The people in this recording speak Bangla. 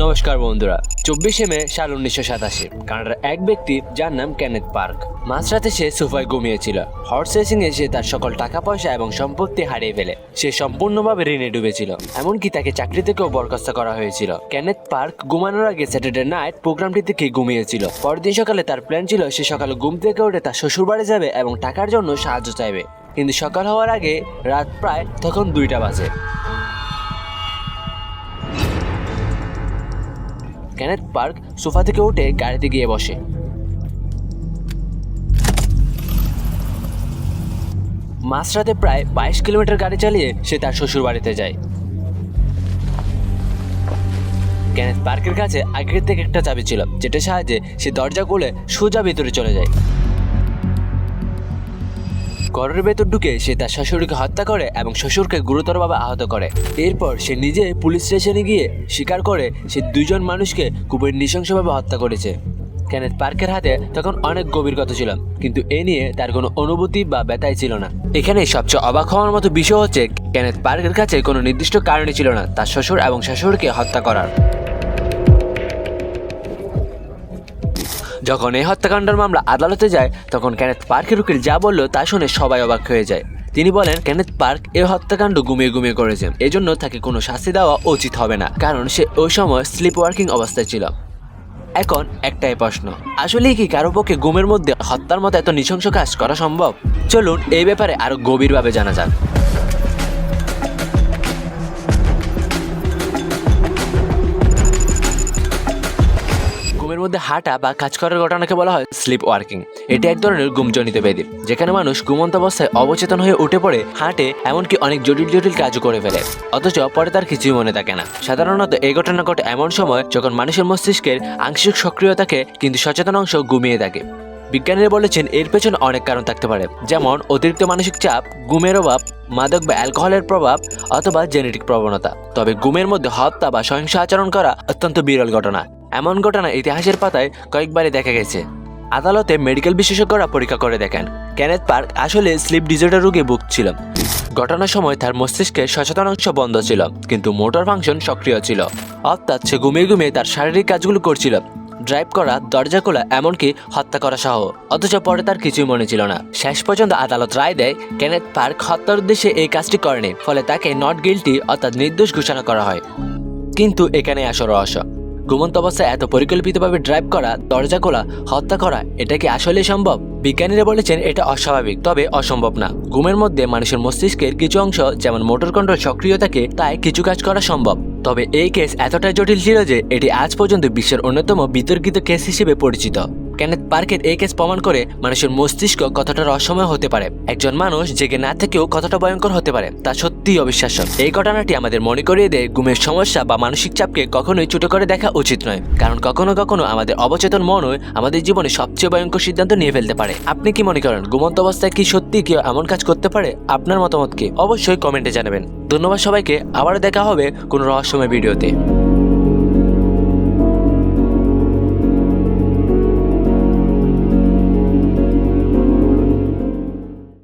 নমস্কার বন্ধুরা, 24 মে সাল 1987 কানাডার এক ব্যক্তি যার নাম কেনেথ পার্ক মাঝরাতে সে সোফায় ঘুমিয়েছিল। হর্স রেসিং এ সে তার সকল টাকা পয়সা এবং সম্পত্তি হারিয়ে ফেলে। সে সম্পূর্ণভাবে ঋণে ডুবেছিল, এমনকি তাকে চাকরি থেকেও বরখাস্ত করা হয়েছিল। কেনেথ পার্ক ঘুমানোর আগে স্যাটারডে নাইট প্রোগ্রামটি থেকে ঘুমিয়েছিল। পরের দিন সকালে তার প্ল্যান ছিল সে সকালে ঘুম থেকে উঠে তার শ্বশুর বাড়ি যাবে এবং টাকার জন্য সাহায্য চাইবে। কিন্তু সকাল হওয়ার আগে রাত প্রায় তখন 2টা বাজে। কেনেথ পার্ক সোফা থেকে উঠে গাড়িতে গিয়ে বসে। মাঝরাতে প্রায় 22 কিলোমিটার গাড়ি চালিয়ে সে তার শ্বশুর বাড়িতে যায়। কেনেথ পার্কের কাছে আগের থেকে একটা চাবি ছিল, যেটার সাহায্যে সে দরজা খুলে সোজা ভেতরে চলে যায়। ঘরের ভেতর ঢুকে সে তার শাশুড়িকে হত্যা করে এবং শ্বশুরকে গুরুতরভাবে আহত করে। এরপর সে নিজে পুলিশ স্টেশনে গিয়ে স্বীকার করে সে 2 জন মানুষকে খুবই নৃশংসভাবে হত্যা করেছে। কেনেথ পার্কের হাতে তখন অনেক গভীর ক্ষত ছিল, কিন্তু এ নিয়ে তার কোনো অনুভূতি বা ব্যথাই ছিল না। এখানে সবচেয়ে অবাক হওয়ার মতো বিষয় হচ্ছে কেনেথ পার্কের কাছে কোনো নির্দিষ্ট কারণই ছিল না তার শ্বশুর এবং শাশুড়িকে হত্যা করার। যখন এই হত্যাকাণ্ডের মামলা আদালতে যায় তখন কেনেথ পার্কের উকিল যা বলল তা শুনে সবাই অবাক হয়ে যায়। তিনি বলেন কেনেথ পার্ক এই হত্যাকাণ্ড ঘুমিয়ে ঘুমিয়ে করেছে, এজন্য তাকে কোনো শাস্তি দেওয়া উচিত হবে না, কারণ সে ওই সময় স্লিপ ওয়ার্কিং অবস্থায় ছিল। এখন একটাই প্রশ্ন, আসলেই কি কারো পক্ষে ঘুমের মধ্যে হত্যার মতো এত নৃশংস কাজ করা সম্ভব? চলুন এই ব্যাপারে আরো গভীরভাবে জানা যাক। ঘুমের মধ্যে হাঁটা বা কাজ করার ঘটনাকে বলা হয় স্লিপ ওয়ার্কিং। এটি এক ধরনের ঘুমজনিত ব্যাধি, যেখানে মানুষ ঘুমন্ত অবস্থায় অবচেতন হয়ে উঠে পড়ে, হাঁটে, এমনকি অনেক জটিল জটিল কাজও করে ফেলে, অথচ পরে তার কিছুই মনে থাকে না। সাধারণত এই ঘটনা ঘটে এমন সময় যখন মানুষের মস্তিষ্কের আংশিক সক্রিয় থাকে কিন্তু সচেতন অংশ ঘুমিয়ে থাকে। বিজ্ঞানীরা বলেছেন এর পেছনে অনেক কারণ থাকতে পারে, যেমন অতিরিক্ত মানসিক চাপ, ঘুমের অভাব, মাদক বা অ্যালকোহলের প্রভাব অথবা জেনেটিক প্রবণতা। তবে ঘুমের মধ্যে হত্যা বা সহিংস আচরণ করা অত্যন্ত বিরল ঘটনা। এমন ঘটনা ইতিহাসের পাতায় কয়েকবারই দেখা গেছে। আদালতে মেডিকেল বিশেষজ্ঞরা পরীক্ষা করে দেখেন কেনেথ পার্ক আসলে স্লিপ ডিসঅর্ডার রোগে ভুগছিল। ঘটনার সময় তার মস্তিষ্কের সচেতন অংশ বন্ধ ছিল, কিন্তু মোটর ফাংশন সক্রিয় ছিল, অর্থাৎ সে ঘুমিয়ে ঘুমিয়ে তার শারীরিক কাজগুলো করছিল, ড্রাইভ করা, দরজা খোলা, এমনকি হত্যা করা সহ, অথচ পরে তার কিছুই মনে ছিল না। শেষ পর্যন্ত আদালত রায় দেয় কেনেথ পার্ক হত্যার উদ্দেশ্যে এই কাজটি করেনি, ফলে তাকে নট গিল্টি অর্থাৎ নির্দোষ ঘোষণা করা হয়। কিন্তু এখানে আসল রহস্য, ঘুমন্ত অবস্থায় এত পরিকল্পিতভাবে ড্রাইভ করা, দরজা খোলা, হত্যা করা, এটা কি আসলে সম্ভব? বিজ্ঞানীরা বলেছেন এটা অস্বাভাবিক, তবে অসম্ভব না। ঘুমের মধ্যে মানুষের মস্তিষ্কের কিছু অংশ যেমন মোটর কন্ট্রোল সক্রিয় থাকে, তাই কিছু কাজ করা সম্ভব। তবে এই কেস এতটাই জটিল ছিল যে এটি আজ পর্যন্ত বিশ্বের অন্যতম বিতর্কিত কেস হিসেবে পরিচিত। কেনেথ পার্কের এই কেস প্রমাণ করে মানুষের মস্তিষ্ক কতটা রহস্যময় হতে পারে। একজন মানুষ জেগে না থেকেও কতটা ভয়ঙ্কর হতে পারে তা সত্যিই অবিশ্বাস্য। এই ঘটনাটি আমাদের মনে করিয়ে দেয় ঘুমের সমস্যা বা মানসিক চাপকে কখনোই ছোট করে দেখা উচিত নয়, কারণ কখনো কখনো আমাদের অবচেতন মনই আমাদের জীবনে সবচেয়ে ভয়ঙ্কর সিদ্ধান্ত নিয়ে ফেলতে পারে। আপনি কি মনে করেন ঘুমন্ত অবস্থায় কি সত্যি কেউ এমন কাজ করতে পারে? আপনার মতামত কি অবশ্যই কমেন্টে জানাবেন। ধন্যবাদ সবাইকে, আবার দেখা হবে কোনো রহস্যময় ভিডিওতে।